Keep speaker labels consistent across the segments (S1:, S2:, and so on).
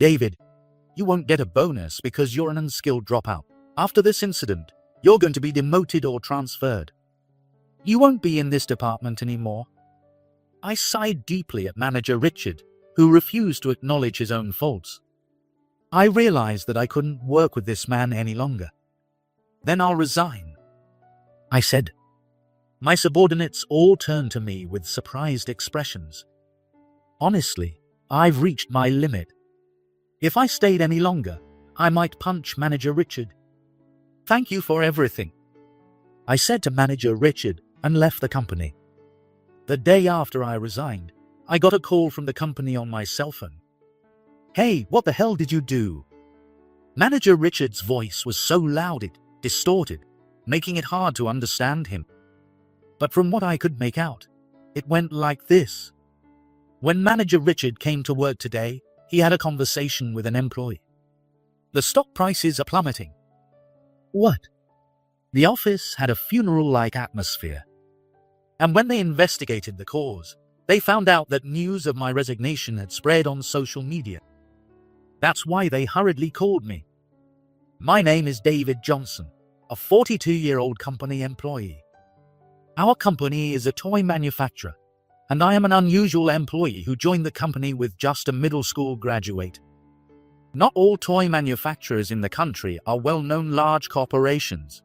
S1: David, you won't get a bonus because you're an unskilled dropout. After this incident, you're going to be demoted or transferred. You won't be in this department anymore." I sighed deeply at Manager Richard, who refused to acknowledge his own faults. I realized that I couldn't work with this man any longer. "Then I'll resign," I said. My subordinates all turned to me with surprised expressions. Honestly, I've reached my limit. If I stayed any longer, I might punch Manager Richard. "Thank you for everything," I said to Manager Richard and left the company. The day after I resigned, I got a call from the company on my cell phone. "Hey, what the hell did you do?" Manager Richard's voice was so loud it distorted, making it hard to understand him. But from what I could make out, it went like this. When Manager Richard came to work today, he had a conversation with an employee. "The stock prices are plummeting." What? The office had a funeral-like atmosphere. And when they investigated the cause, they found out that news of my resignation had spread on social media. That's why they hurriedly called me. My name is David Johnson, a 42-year-old company employee. Our company is a toy manufacturer, and I am an unusual employee who joined the company with just a middle school graduate. Not all toy manufacturers in the country are well-known large corporations.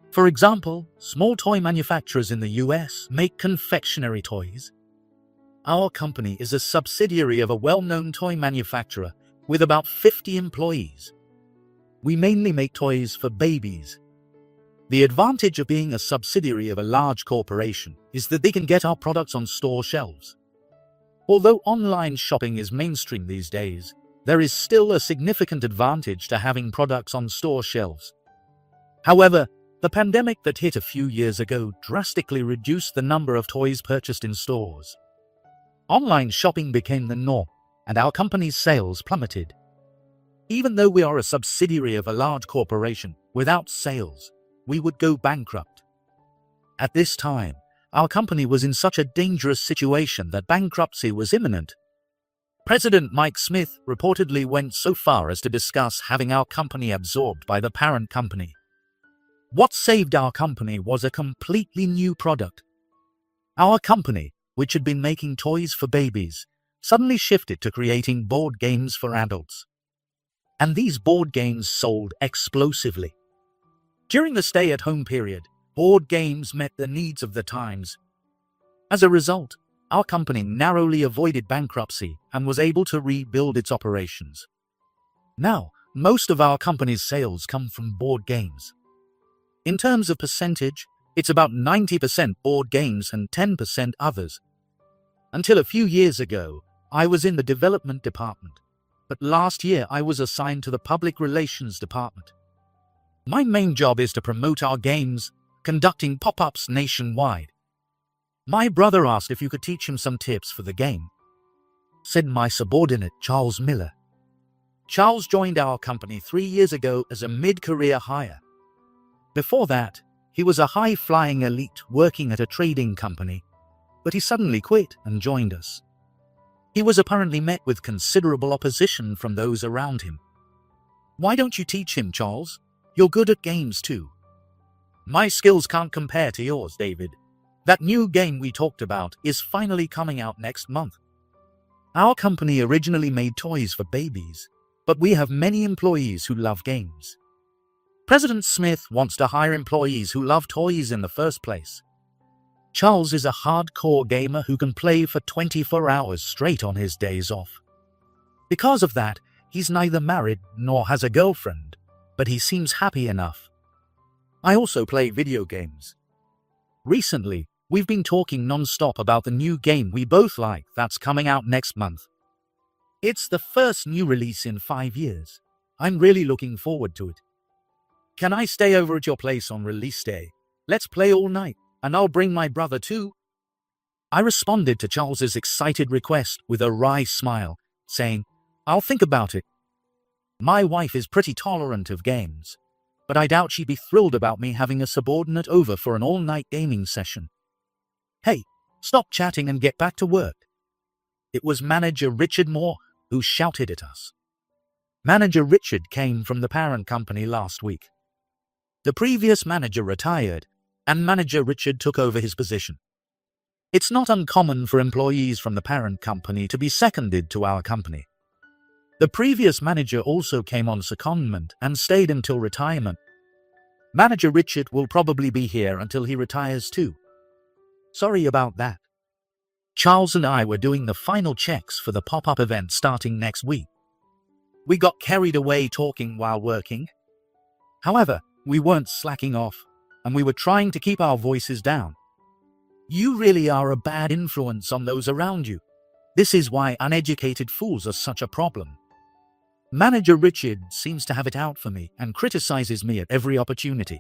S1: For example, small toy manufacturers in the US make confectionery toys. Our company is a subsidiary of a well-known toy manufacturer with about 50 employees. We mainly make toys for babies. The advantage of being a subsidiary of a large corporation is that they can get our products on store shelves. Although online shopping is mainstream these days, there is still a significant advantage to having products on store shelves. However, the pandemic that hit a few years ago drastically reduced the number of toys purchased in stores. Online shopping became the norm, and our company's sales plummeted. Even though we are a subsidiary of a large corporation, without sales, we would go bankrupt. At this time, our company was in such a dangerous situation that bankruptcy was imminent. President Mike Smith reportedly went so far as to discuss having our company absorbed by the parent company. What saved our company was a completely new product. Our company, which had been making toys for babies, suddenly shifted to creating board games for adults. And these board games sold explosively. During the stay-at-home period, board games met the needs of the times. As a result, our company narrowly avoided bankruptcy and was able to rebuild its operations. Now, most of our company's sales come from board games. In terms of percentage, it's about 90% board games and 10% others. Until a few years ago, I was in the development department, but last year I was assigned to the public relations department. My main job is to promote our games, conducting pop-ups nationwide. My brother asked if you could teach him some tips for the game, said my subordinate Charles Miller. Charles joined our company 3 years ago as a mid-career hire. Before that, he was a high-flying elite working at a trading company, but he suddenly quit and joined us. He was apparently met with considerable opposition from those around him. "Why don't you teach him, Charles? You're good at games too." "My skills can't compare to yours, David. That new game we talked about is finally coming out next month." Our company originally made toys for babies, but we have many employees who love games. President Smith wants to hire employees who love toys in the first place. Charles is a hardcore gamer who can play for 24 hours straight on his days off. Because of that, he's neither married nor has a girlfriend, but he seems happy enough. I also play video games. Recently, we've been talking non-stop about the new game we both like that's coming out next month. It's the first new release in 5 years. I'm really looking forward to it. "Can I stay over at your place on release day? Let's play all night, and I'll bring my brother too." I responded to Charles's excited request with a wry smile, saying, "I'll think about it." My wife is pretty tolerant of games, but I doubt she'd be thrilled about me having a subordinate over for an all-night gaming session. "Hey, stop chatting and get back to work." It was Manager Richard Moore who shouted at us. Manager Richard came from the parent company last week. The previous manager retired, and Manager Richard took over his position. It's not uncommon for employees from the parent company to be seconded to our company. The previous manager also came on secondment and stayed until retirement. Manager Richard will probably be here until he retires too. Sorry about that. Charles and I were doing the final checks for the pop-up event starting next week. We got carried away talking while working. However, we weren't slacking off, and we were trying to keep our voices down. You really are a bad influence on those around you. This is why uneducated fools are such a problem. Manager Richard seems to have it out for me and criticizes me at every opportunity.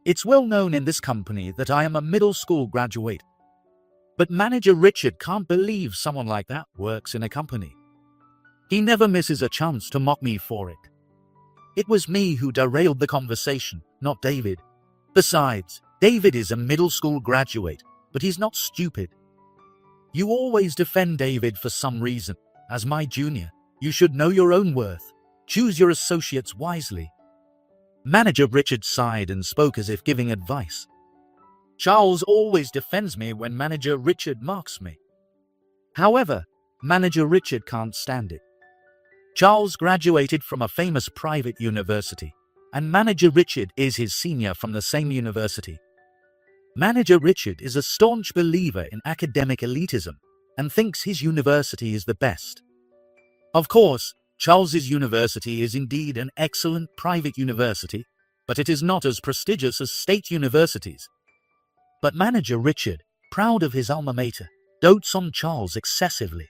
S1: It's well known in this company that I am a middle school graduate. But Manager Richard can't believe someone like that works in a company. He never misses a chance to mock me for it. It was me who derailed the conversation, not David. Besides, David is a middle school graduate, but he's not stupid. You always defend David for some reason. As my junior, you should know your own worth. Choose your associates wisely. Manager Richard sighed and spoke as if giving advice. Charles always defends me when Manager Richard mocks me. However, Manager Richard can't stand it. Charles graduated from a famous private university, and Manager Richard is his senior from the same university. Manager Richard is a staunch believer in academic elitism and thinks his university is the best. Of course, Charles's university is indeed an excellent private university, but it is not as prestigious as state universities. But Manager Richard, proud of his alma mater, dotes on Charles excessively.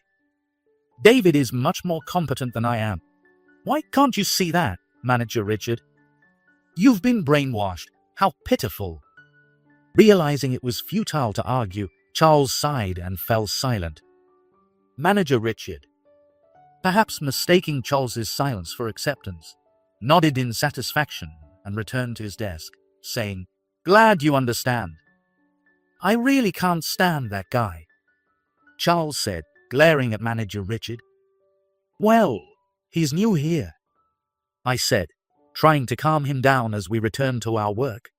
S1: David is much more competent than I am. Why can't you see that, Manager Richard? You've been brainwashed. How pitiful. Realizing it was futile to argue, Charles sighed and fell silent. Manager Richard, perhaps mistaking Charles's silence for acceptance, nodded in satisfaction and returned to his desk, saying, Glad you understand. I really can't stand that guy, Charles said, glaring at Manager Richard. Well, he's new here, I said, trying to calm him down as we returned to our work.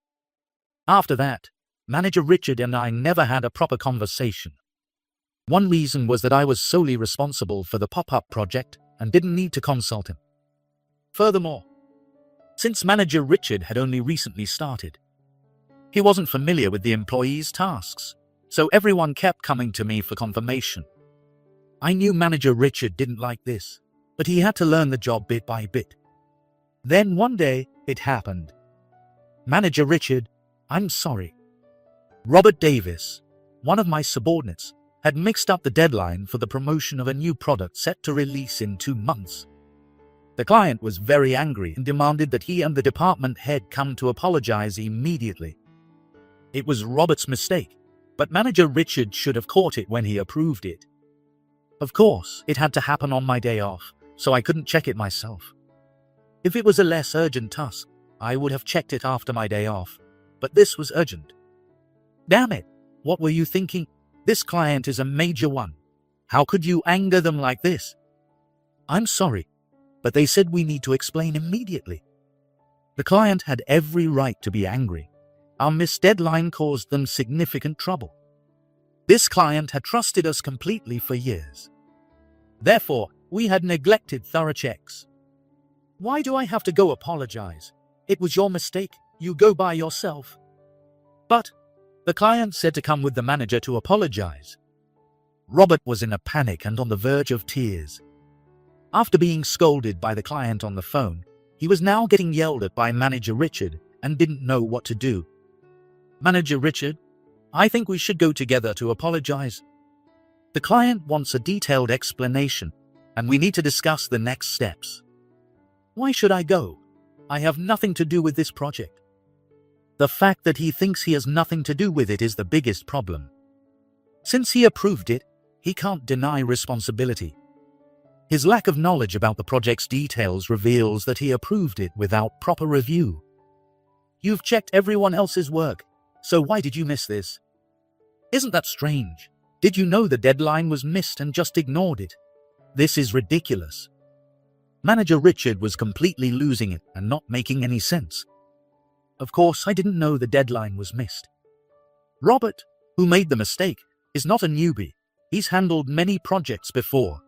S1: After that, Manager Richard and I never had a proper conversation. One reason was that I was solely responsible for the pop-up project and didn't need to consult him. Furthermore, since Manager Richard had only recently started, he wasn't familiar with the employees' tasks, so everyone kept coming to me for confirmation. I knew Manager Richard didn't like this, but he had to learn the job bit by bit. Then one day, it happened. Manager Richard, I'm sorry. Robert Davis, one of my subordinates, had mixed up the deadline for the promotion of a new product set to release in 2 months. The client was very angry and demanded that he and the department head come to apologize immediately. It was Robert's mistake, but Manager Richard should have caught it when he approved it. Of course, it had to happen on my day off, so I couldn't check it myself. If it was a less urgent task, I would have checked it after my day off, but this was urgent. Damn it, what were you thinking? This client is a major one. How could you anger them like this? I'm sorry, but they said we need to explain immediately. The client had every right to be angry. Our missed deadline caused them significant trouble. This client had trusted us completely for years. Therefore, we had neglected thorough checks. Why do I have to go apologize? It was your mistake. You go by yourself. But the client said to come with the manager to apologize. Robert was in a panic and on the verge of tears. After being scolded by the client on the phone, he was now getting yelled at by Manager Richard and didn't know what to do. Manager Richard, I think we should go together to apologize. The client wants a detailed explanation, and we need to discuss the next steps. Why should I go? I have nothing to do with this project. The fact that he thinks he has nothing to do with it is the biggest problem. Since he approved it, he can't deny responsibility. His lack of knowledge about the project's details reveals that he approved it without proper review. You've checked everyone else's work, so why did you miss this? Isn't that strange? Did you know the deadline was missed and just ignored it? This is ridiculous. Manager Richard was completely losing it and not making any sense. Of course, I didn't know the deadline was missed. Robert, who made the mistake, is not a newbie. He's handled many projects before.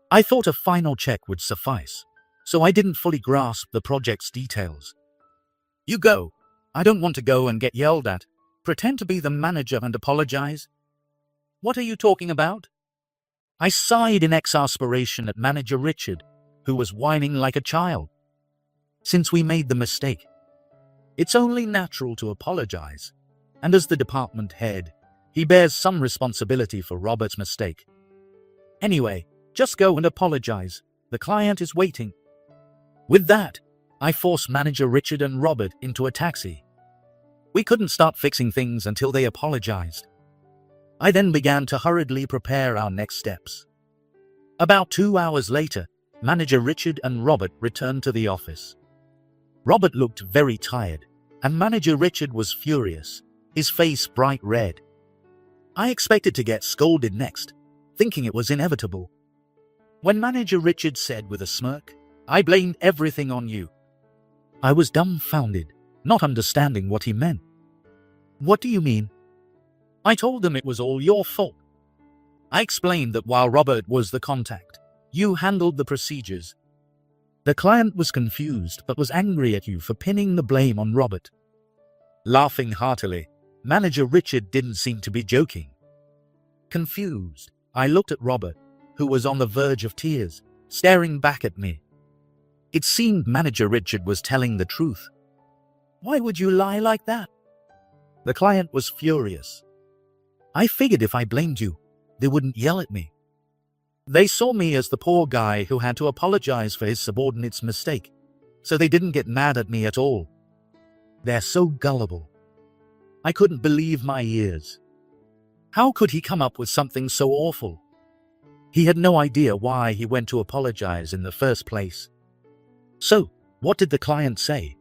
S1: I thought a final check would suffice, so I didn't fully grasp the project's details. You go. I don't want to go and get yelled at. Pretend to be the manager and apologize. What are you talking about? I sighed in exasperation at Manager Richard, who was whining like a child. Since we made the mistake, it's only natural to apologize, and as the department head, he bears some responsibility for Robert's mistake. Anyway, just go and apologize. The client is waiting. With that, I forced Manager Richard and Robert into a taxi. We couldn't start fixing things until they apologized. I then began to hurriedly prepare our next steps. About 2 hours later, Manager Richard and Robert returned to the office. Robert looked very tired, and Manager Richard was furious, his face bright red. I expected to get scolded next, thinking it was inevitable. When Manager Richard said with a smirk, "I blamed everything on you," I was dumbfounded, not understanding what he meant. "What do you mean?" I told him it was all your fault. I explained that while Robert was the contact, you handled the procedures. The client was confused but was angry at you for pinning the blame on Robert. Laughing heartily, Manager Richard didn't seem to be joking. Confused, I looked at Robert, who was on the verge of tears, staring back at me. It seemed Manager Richard was telling the truth. Why would you lie like that? The client was furious. I figured if I blamed you, they wouldn't yell at me. They saw me as the poor guy who had to apologize for his subordinate's mistake, so they didn't get mad at me at all. They're so gullible. I couldn't believe my ears. How could he come up with something so awful? He had no idea why he went to apologize in the first place. So, what did the client say?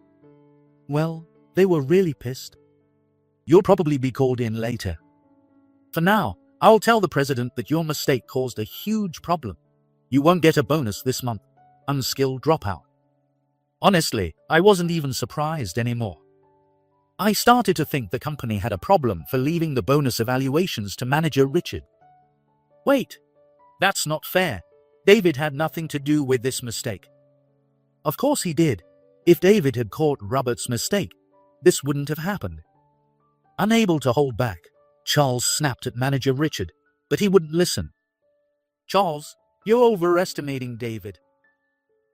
S1: Well, they were really pissed. You'll probably be called in later. For now, I'll tell the president that your mistake caused a huge problem. You won't get a bonus this month. Unskilled dropout. Honestly, I wasn't even surprised anymore. I started to think the company had a problem for leaving the bonus evaluations to Manager Richard. Wait, that's not fair. David had nothing to do with this mistake. Of course he did. If David had caught Robert's mistake, this wouldn't have happened. Unable to hold back, Charles snapped at Manager Richard, but he wouldn't listen. Charles, you're overestimating David.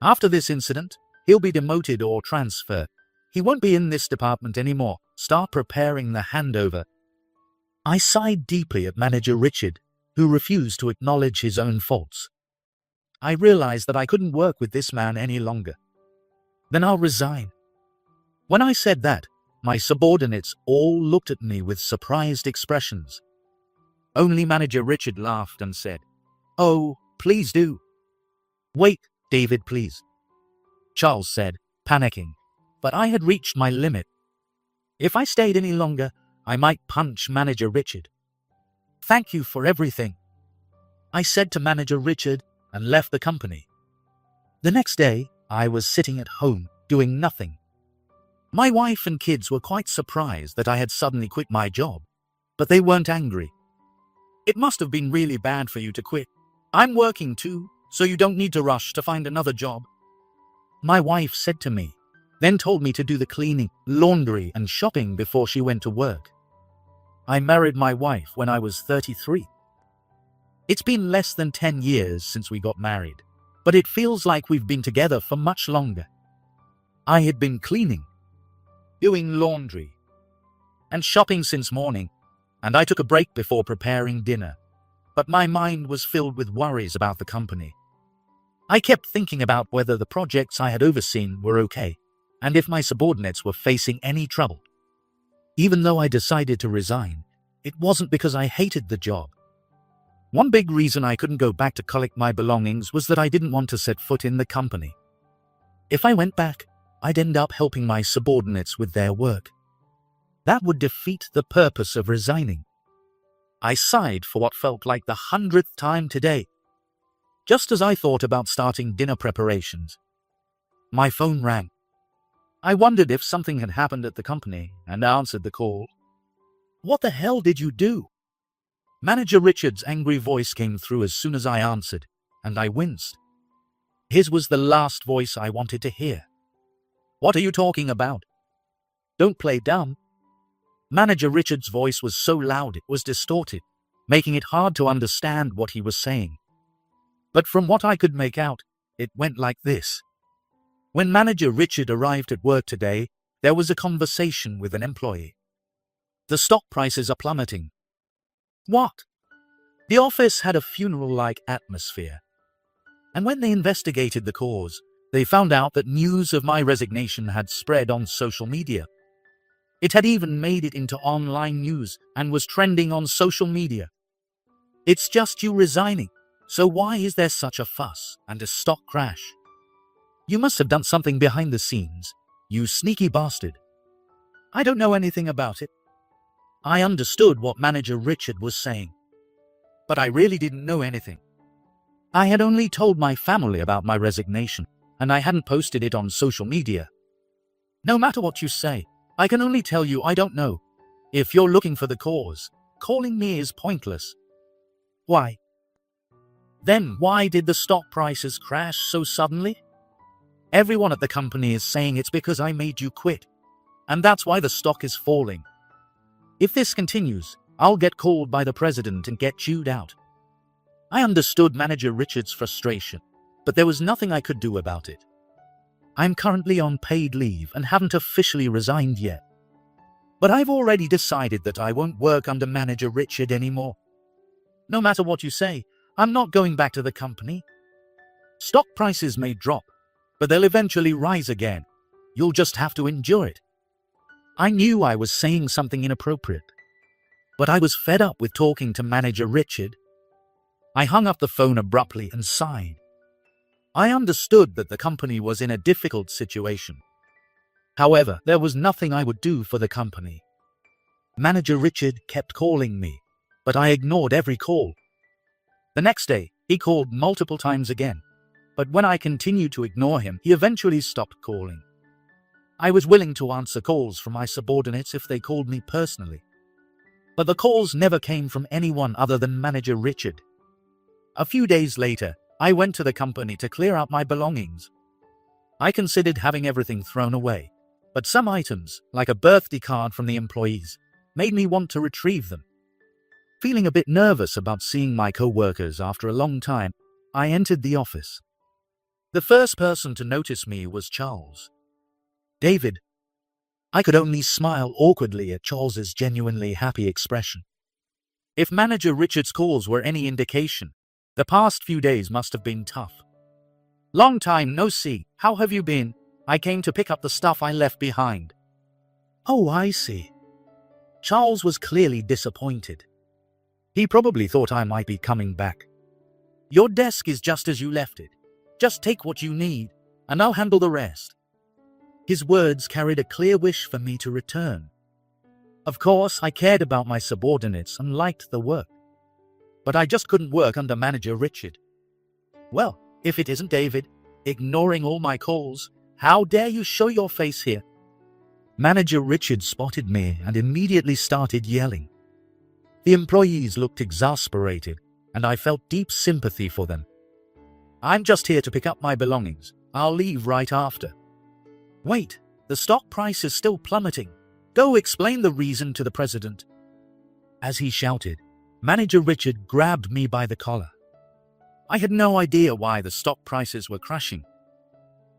S1: After this incident, he'll be demoted or transferred. He won't be in this department anymore. Start preparing the handover. I sighed deeply at Manager Richard, who refused to acknowledge his own faults. I realized that I couldn't work with this man any longer. Then I'll resign. When I said that, my subordinates all looked at me with surprised expressions. Only Manager Richard laughed and said, "Oh, please do." "Wait, David, please," Charles said, panicking, but I had reached my limit. If I stayed any longer, I might punch Manager Richard. "Thank you for everything," I said to Manager Richard and left the company. The next day, I was sitting at home, doing nothing. My wife and kids were quite surprised that I had suddenly quit my job, but they weren't angry. "It must have been really bad for you to quit. I'm working too, so you don't need to rush to find another job," my wife said to me, then told me to do the cleaning, laundry, and shopping before she went to work. I married my wife when I was 33. It's been less than 10 years since we got married, but it feels like we've been together for much longer. I had been cleaning, doing laundry, and shopping since morning, and I took a break before preparing dinner, but my mind was filled with worries about the company. I kept thinking about whether the projects I had overseen were okay, and if my subordinates were facing any trouble. Even though I decided to resign, it wasn't because I hated the job. One big reason I couldn't go back to collect my belongings was that I didn't want to set foot in the company. If I went back, I'd end up helping my subordinates with their work. That would defeat the purpose of resigning. I sighed for what felt like the 100th time today. just as I thought about starting dinner preparations. My phone rang. I wondered if something had happened at the company and answered the call. "What the hell did you do?" Manager Richard's angry voice came through as soon as I answered, and I winced. His was the last voice I wanted to hear. "What are you talking about? Don't play dumb." Manager Richard's voice was so loud it was distorted, making it hard to understand what he was saying. But from what I could make out, it went like this. When Manager Richard arrived at work today, there was a conversation with an employee. "The stock prices are plummeting." What? The office had a funeral-like atmosphere. And when they investigated the cause, they found out that news of my resignation had spread on social media. It had even made it into online news and was trending on social media. "It's just you resigning, so why is there such a fuss and a stock crash? You must have done something behind the scenes, you sneaky bastard." I don't know anything about it. I understood what Manager Richard was saying, but I really didn't know anything. I had only told my family about my resignation, and I hadn't posted it on social media. No matter what you say, I can only tell you I don't know. If you're looking for the cause, calling me is pointless. Why? Then why did the stock prices crash so suddenly? Everyone at the company is saying it's because I made you quit, and that's why the stock is falling. If this continues, I'll get called by the president and get chewed out. I understood Manager Richard's frustration, but there was nothing I could do about it. I'm currently on paid leave and haven't officially resigned yet. But I've already decided that I won't work under Manager Richard anymore. No matter what you say, I'm not going back to the company. Stock prices may drop, but they'll eventually rise again. You'll just have to endure it. I knew I was saying something inappropriate, but I was fed up with talking to Manager Richard. I hung up the phone abruptly and sighed. I understood that the company was in a difficult situation. However, there was nothing I would do for the company. Manager Richard kept calling me, but I ignored every call. The next day, he called multiple times again, but when I continued to ignore him, he eventually stopped calling. I was willing to answer calls from my subordinates if they called me personally, but the calls never came from anyone other than Manager Richard. A few days later, I went to the company to clear out my belongings. I considered having everything thrown away, but some items, like a birthday card from the employees, made me want to retrieve them. Feeling a bit nervous about seeing my co-workers after a long time, I entered the office. The first person to notice me was Charles. "David." I could only smile awkwardly at Charles's genuinely happy expression. If Manager Richard's calls were any indication, the past few days must have been tough. "Long time no see. How have you been? I came to pick up the stuff I left behind." "Oh, I see." Charles was clearly disappointed. He probably thought I might be coming back. "Your desk is just as you left it. Just take what you need, and I'll handle the rest." His words carried a clear wish for me to return. Of course, I cared about my subordinates and liked the work, but I just couldn't work under Manager Richard. "Well, if it isn't David, ignoring all my calls, how dare you show your face here?" Manager Richard spotted me and immediately started yelling. The employees looked exasperated, and I felt deep sympathy for them. "I'm just here to pick up my belongings. I'll leave right after." "Wait, the stock price is still plummeting. Go explain the reason to the president." As he shouted, Manager Richard grabbed me by the collar. I had no idea why the stock prices were crashing.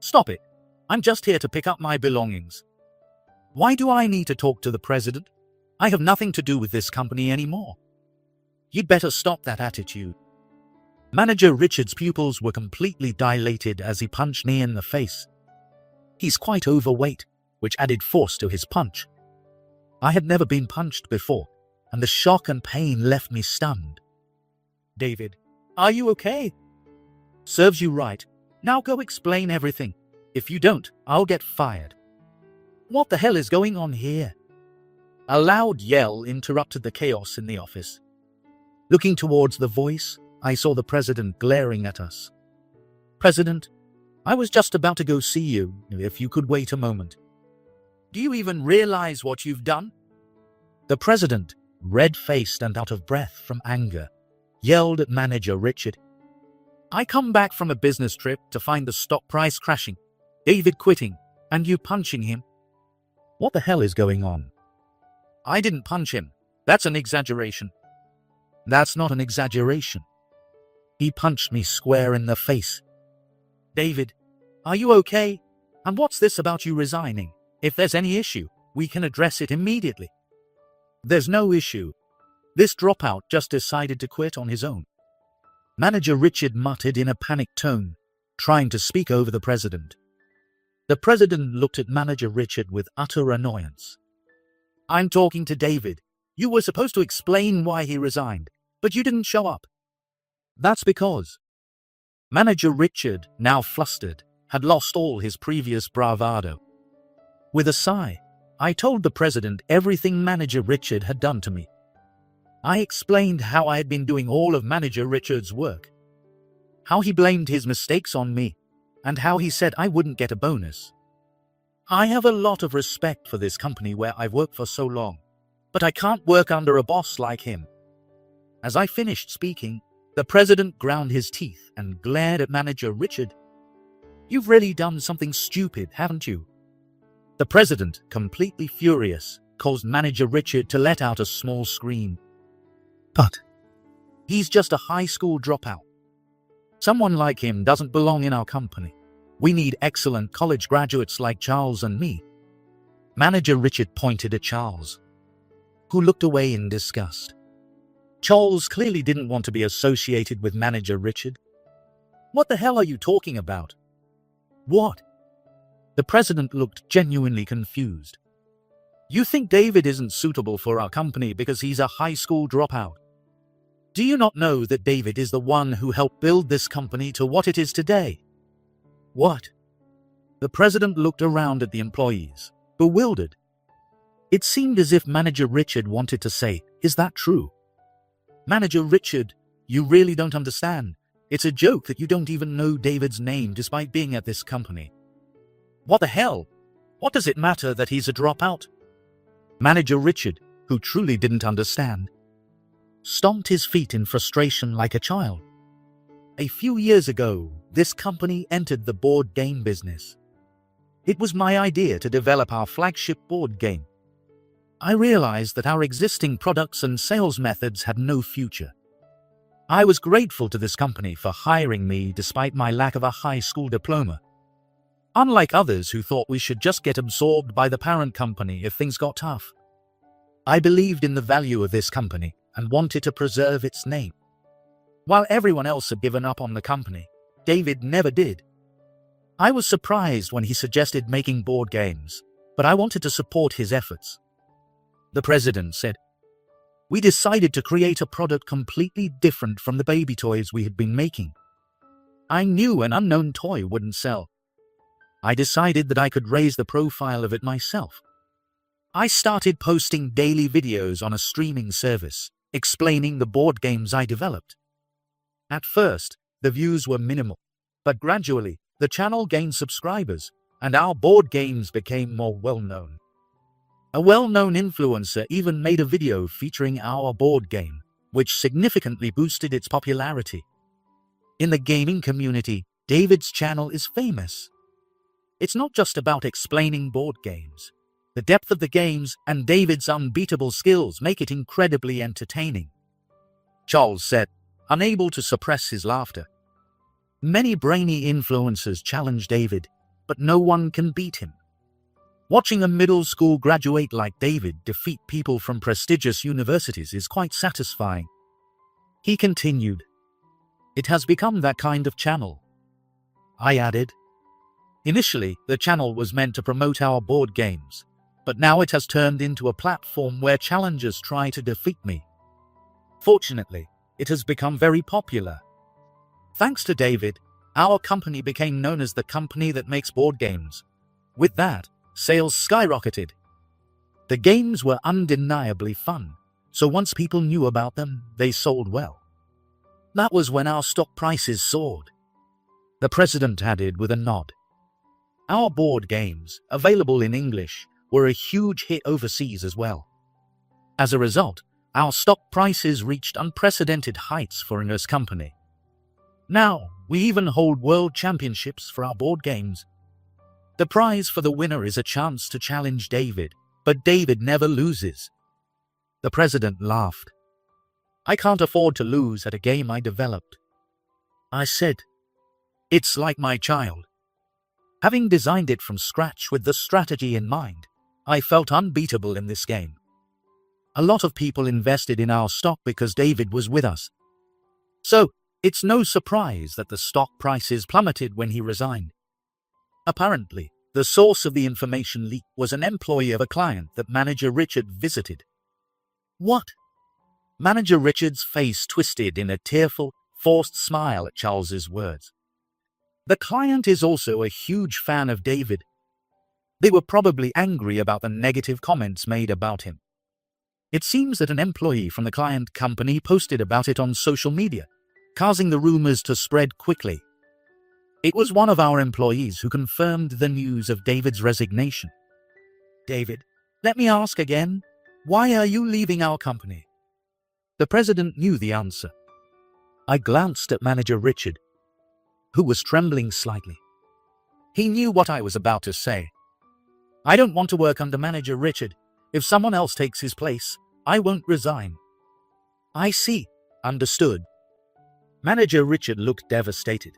S1: "Stop it. I'm just here to pick up my belongings. Why do I need to talk to the president? I have nothing to do with this company anymore. You'd better stop that attitude." Manager Richard's pupils were completely dilated as he punched me in the face. He's quite overweight, which added force to his punch. I had never been punched before, and the shock and pain left me stunned. "David, are you okay?" "Serves you right. Now go explain everything. If you don't, I'll get fired." "What the hell is going on here?" A loud yell interrupted the chaos in the office. Looking towards the voice, I saw the president glaring at us. President, I was just about to go see you, if you could wait a moment. Do you even realize what you've done? The president, red-faced and out of breath from anger, yelled at manager Richard. I come back from a business trip to find the stock price crashing, David quitting, and you punching him. What the hell is going on? I didn't punch him. That's an exaggeration. That's not an exaggeration. He punched me square in the face. David, are you okay? And what's this about you resigning? If there's any issue, we can address it immediately. There's no issue. This dropout just decided to quit on his own. Manager Richard muttered in a panicked tone, trying to speak over the president. The president looked at manager Richard with utter annoyance. I'm talking to David. You were supposed to explain why he resigned, but you didn't show up. That's because manager Richard, now flustered, had lost all his previous bravado. With a sigh, I told the president everything manager Richard had done to me. I explained how I had been doing all of manager Richard's work, how he blamed his mistakes on me, and how he said I wouldn't get a bonus. I have a lot of respect for this company where I've worked for so long, but I can't work under a boss like him. As I finished speaking, the president ground his teeth and glared at manager Richard. You've really done something stupid, haven't you? The president, completely furious, caused manager Richard to let out a small scream. But he's just a high school dropout. Someone like him doesn't belong in our company. We need excellent college graduates like Charles and me. Manager Richard pointed at Charles, who looked away in disgust. Charles clearly didn't want to be associated with manager Richard. What the hell are you talking about? What? The president looked genuinely confused. You think David isn't suitable for our company because he's a high school dropout? Do you not know that David is the one who helped build this company to what it is today? What? The president looked around at the employees, bewildered. It seemed as if manager Richard wanted to say, is that true? Manager Richard, you really don't understand. It's a joke that you don't even know David's name despite being at this company. What the hell? What does it matter that he's a dropout? Manager Richard, who truly didn't understand, stomped his feet in frustration like a child. A few years ago, this company entered the board game business. It was my idea to develop our flagship board game. I realized that our existing products and sales methods had no future. I was grateful to this company for hiring me despite my lack of a high school diploma. Unlike others who thought we should just get absorbed by the parent company if things got tough. I believed in the value of this company and wanted to preserve its name. While everyone else had given up on the company, David never did. I was surprised when he suggested making board games, but I wanted to support his efforts. The president said, we decided to create a product completely different from the baby toys we had been making. I knew an unknown toy wouldn't sell. I decided that I could raise the profile of it myself. I started posting daily videos on a streaming service, explaining the board games I developed. At first, the views were minimal, but gradually, the channel gained subscribers, and our board games became more well-known. A well-known influencer even made a video featuring our board game, which significantly boosted its popularity. In the gaming community, David's channel is famous. It's not just about explaining board games. The depth of the games and David's unbeatable skills make it incredibly entertaining. Charles said, unable to suppress his laughter. Many brainy influencers challenge David, but no one can beat him. Watching a middle school graduate like David defeat people from prestigious universities is quite satisfying. He continued, it has become that kind of channel. I added, initially, the channel was meant to promote our board games, but now it has turned into a platform where challengers try to defeat me. Fortunately, it has become very popular. Thanks to David, our company became known as the company that makes board games. With that, sales skyrocketed. The games were undeniably fun, so once people knew about them, they sold well. That was when our stock prices soared. The president added with a nod. Our board games, available in English, were a huge hit overseas as well. As a result, our stock prices reached unprecedented heights for us company. Now, we even hold world championships for our board games. The prize for the winner is a chance to challenge David, but David never loses. The president laughed. I can't afford to lose at a game I developed. I said, it's like my child. Having designed it from scratch with the strategy in mind, I felt unbeatable in this game. A lot of people invested in our stock because David was with us. So, it's no surprise that the stock prices plummeted when he resigned. Apparently, the source of the information leak was an employee of a client that Manager Richard visited. What? Manager Richard's face twisted in a tearful, forced smile at Charles's words. The client is also a huge fan of David. They were probably angry about the negative comments made about him. It seems that an employee from the client company posted about it on social media, causing the rumors to spread quickly. It was one of our employees who confirmed the news of David's resignation. David, let me ask again, why are you leaving our company? The president knew the answer. I glanced at Manager Richard, who was trembling slightly. He knew what I was about to say. I don't want to work under Manager Richard. If someone else takes his place, I won't resign. I see. Understood. Manager Richard looked devastated,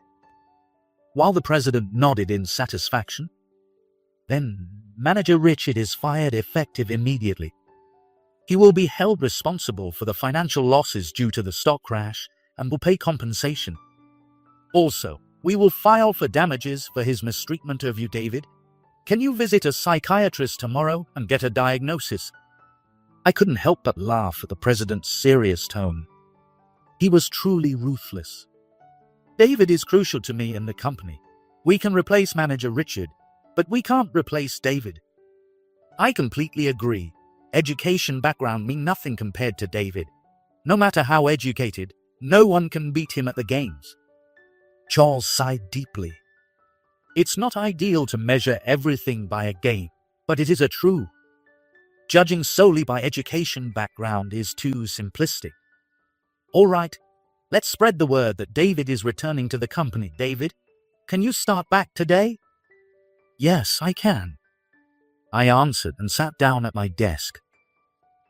S1: while the president nodded in satisfaction. Then, Manager Richard is fired effective immediately. He will be held responsible for the financial losses due to the stock crash and will pay compensation. Also, we will file for damages for his mistreatment of you, David. Can you visit a psychiatrist tomorrow and get a diagnosis? I couldn't help but laugh at the president's serious tone. He was truly ruthless. David is crucial to me and the company. We can replace Manager Richard, but we can't replace David. I completely agree. Education background mean nothing compared to David. No matter how educated, no one can beat him at the games. Charles sighed deeply. It's not ideal to measure everything by a game, but it is a true. Judging solely by education background is too simplistic. All right, let's spread the word that David is returning to the company. David, can you start back today? Yes, I can. I answered and sat down at my desk.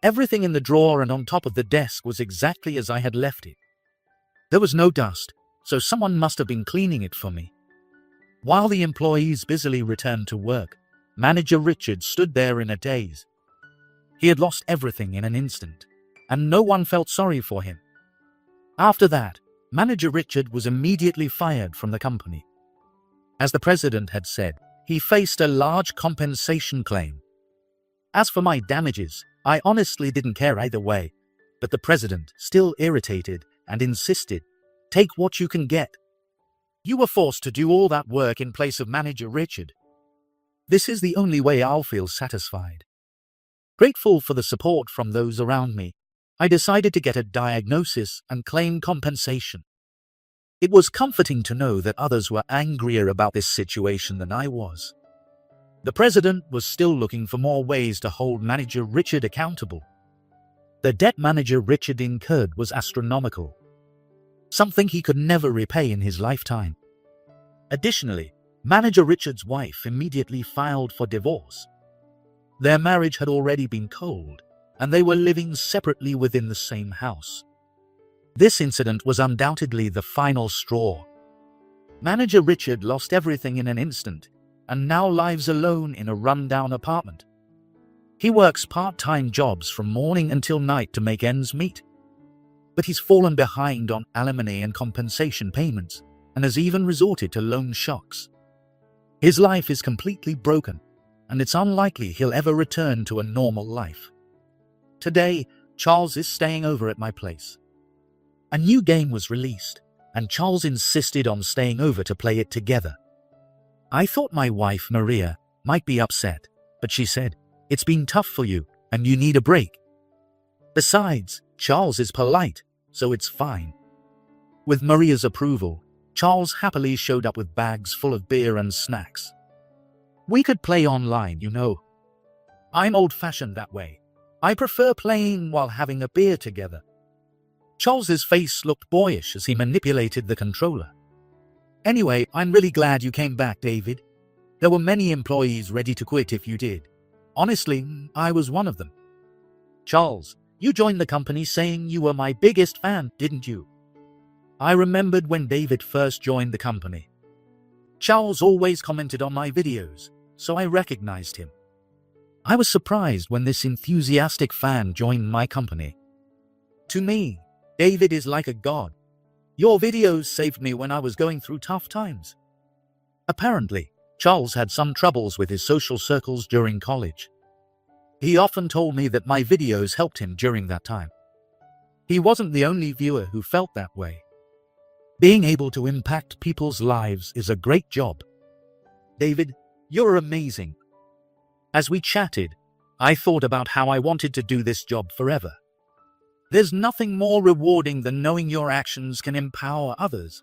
S1: Everything in the drawer and on top of the desk was exactly as I had left it. There was no dust, so someone must have been cleaning it for me. While the employees busily returned to work, Manager Richard stood there in a daze. He had lost everything in an instant, and no one felt sorry for him. After that, Manager Richard was immediately fired from the company. As the president had said, he faced a large compensation claim. As for my damages, I honestly didn't care either way, but the president, still irritated, and insisted, take what you can get. You were forced to do all that work in place of Manager Richard. This is the only way I'll feel satisfied. Grateful for the support from those around me, I decided to get a diagnosis and claim compensation. It was comforting to know that others were angrier about this situation than I was. The president was still looking for more ways to hold Manager Richard accountable. The debt Manager Richard incurred was astronomical, something he could never repay in his lifetime. Additionally, Manager Richard's wife immediately filed for divorce. Their marriage had already been cold, and they were living separately within the same house. This incident was undoubtedly the final straw. Manager Richard lost everything in an instant, and now lives alone in a rundown apartment. He works part-time jobs from morning until night to make ends meet. But he's fallen behind on alimony and compensation payments, and has even resorted to loan sharks. His life is completely broken, and it's unlikely he'll ever return to a normal life. Today, Charles is staying over at my place. A new game was released, and Charles insisted on staying over to play it together. I thought my wife, Maria, might be upset, but she said, "It's been tough for you, and you need a break." Besides, Charles is polite, so it's fine. With Maria's approval, Charles happily showed up with bags full of beer and snacks. We could play online, you know. I'm old-fashioned that way. I prefer playing while having a beer together. Charles's face looked boyish as he manipulated the controller. Anyway, I'm really glad you came back, David. There were many employees ready to quit if you did. Honestly, I was one of them. Charles, you joined the company saying you were my biggest fan, didn't you? I remembered when David first joined the company. Charles always commented on my videos, so I recognized him. I was surprised when this enthusiastic fan joined my company. To me, David is like a god. Your videos saved me when I was going through tough times. Apparently, Charles had some troubles with his social circles during college. He often told me that my videos helped him during that time. He wasn't the only viewer who felt that way. Being able to impact people's lives is a great job. David, you're amazing. As we chatted, I thought about how I wanted to do this job forever. There's nothing more rewarding than knowing your actions can empower others.